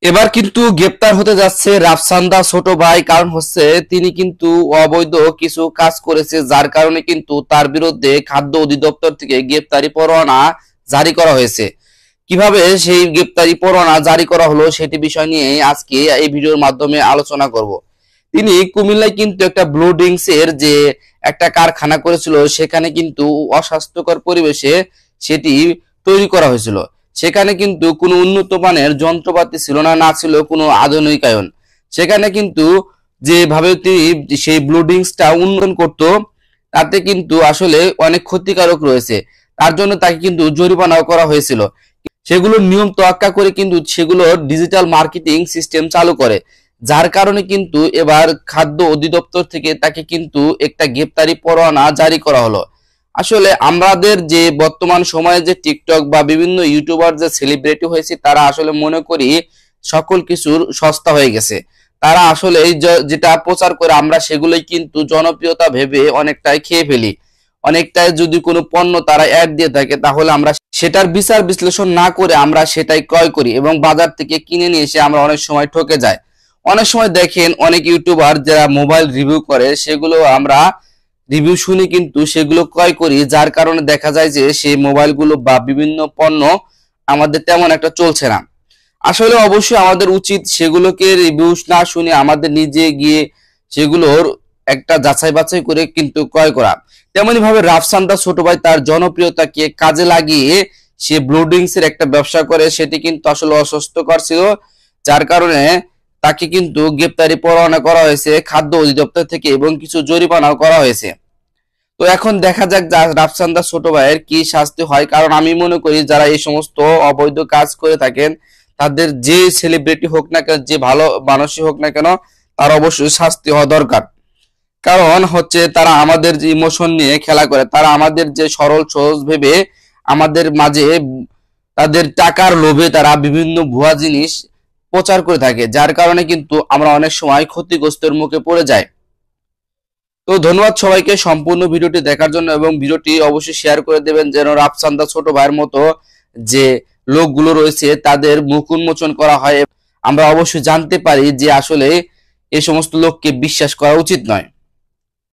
এবার কিন্তু গ্রেপ্তার হতে যাচ্ছে রাফসান্দা ছোট ভাই। কারণ হচ্ছে তিনি কিন্তু অবৈধ কিছু কাজ করেছে, যার কারণে কিন্তু তার বিরুদ্ধে খাদ্য অধিদপ্তর থেকে গ্রেপ্তারি পরোয়ানা জারি করা হয়েছে। কিভাবে সেই গ্রেপ্তারি পরোয়ানা জারি করা হলো সেটি বিষয় নিয়ে আজকে এই ভিডিওর মাধ্যমে আলোচনা করব। তিনি কুমিল্লায় কিন্তু একটা ব্লু ড্রিঙ্কস এর যে একটা কারখানা করেছিল, সেখানে কিন্তু অস্বাস্থ্যকর পরিবেশে সেটি তৈরি করা হয়েছিল। সেখানে কিন্তু কোনো উন্নত মানের যন্ত্রপাতি ছিল না, না ছিল কোনো আধুনিকায়ন। সেখানে কিন্তু যেভাবে তিনি সেই ব্লু ড্রিঙ্কসটা উন্নয়ন করত, তাতে কিন্তু আসলে অনেক ক্ষতিকারক রয়েছে। তার জন্য তাকে কিন্তু জরিমানাও করা হয়েছিল। সেগুলোর নিয়ম তোয়াক্কা করে কিন্তু সেগুলোর ডিজিটাল মার্কেটিং সিস্টেম চালু করে, যার কারণে কিন্তু এবার খাদ্য অধিদপ্তর থেকে তাকে কিন্তু একটা গ্রেপ্তারি পরোয়ানা জারি করা হলো। আসলে আমাদের যে বর্তমান সময়ে যে টিকটক বা বিভিন্ন ইউটিউবার যে সেলিব্রিটি হয়েছে, তারা আসলে মনে করি সকল কিছুর সস্তা হয়ে গেছে। তারা আসলে এই যেটা প্রচার করে আমরা সেগুলোই কিন্তু জনপ্রিয়তা ভেবে অনেকটাই খেয়ে ফেলি। অনেকটাই যদি কোনো পণ্য তারা অ্যাড দিয়ে থাকে, তাহলে আমরা সেটার বিচার বিশ্লেষণ না করে আমরা সেটাই ক্রয় করি এবং বাজার থেকে কিনে নিয়ে এসে আমরা অনেক সময় ঠকে যাই। অনেক সময় দেখেন অনেক ইউটিউবার যারা মোবাইল রিভিউ করে, সেগুলো আমরা রিভিউ শুনে কিন্তু সেগুলো ক্রয় করি, যার কারণে দেখা যায় যে সেই মোবাইলগুলো বা বিভিন্ন পণ্য আমাদের তেমন একটা চলছে না। আসলে অবশ্যই আমাদের উচিত সেগুলোকে রিভিউ না শুনে আমাদের নিজে গিয়ে সেগুলোর একটা যাচাই বাছাই করে কিন্তু ক্রয় করা। তেমনি ভাবে রাফসান্দা ছোট ভাই তার জনপ্রিয়তাকে কাজে লাগিয়ে সে ব্লু ড্রিঙ্কস এর একটা ব্যবসা করে, সেটি কিন্তু আসলে অস্বাস্থ্যকর ছিল, যার কারণে তাকে কিন্তু গ্রেপ্তারি পরোয়ানা করা হয়েছে খাদ্য অধিদপ্তর থেকে এবং কিছু জরিমানাও করা হয়েছে। তো এখন দেখা যাক রাফসান্দা ছোট ভাইয়ের কি শাস্তি হয়। কারণ আমি মনে করি যারা এই সমস্ত অবৈধ কাজ করে থাকেন, তাদের যে সেলিব্রিটি হোক না কেন, যে ভালো মানুষই হোক না কেন, তার অবশ্যই শাস্তি হওয়া দরকার। কারণ হচ্ছে তারা আমাদের যে ইমোশন নিয়ে খেলা করে, তারা আমাদের যে সরল সহজ ভেবে আমাদের মাঝে তাদের টাকার লোভে তারা বিভিন্ন ভুয়া জিনিস প্রচার করে থাকে, যার কারণে কিন্তু আমরা অনেক সময় ক্ষতিগ্রস্তের মুখে পড়ে যাই। তো ধন্যবাদ সবাইকে সম্পূর্ণ ভিডিওটি দেখার জন্য, এবং ভিডিওটি অবশ্যই শেয়ার করে দেবেন যেন রাফসান্দা ছোট ভাইয়ের মতো যে লোকগুলো রয়েছে তাদের মুখ উন্মোচন করা হয়। আমরা অবশ্যই জানতে পারি যে আসলে এই সমস্ত লোককে বিশ্বাস করা উচিত নয়।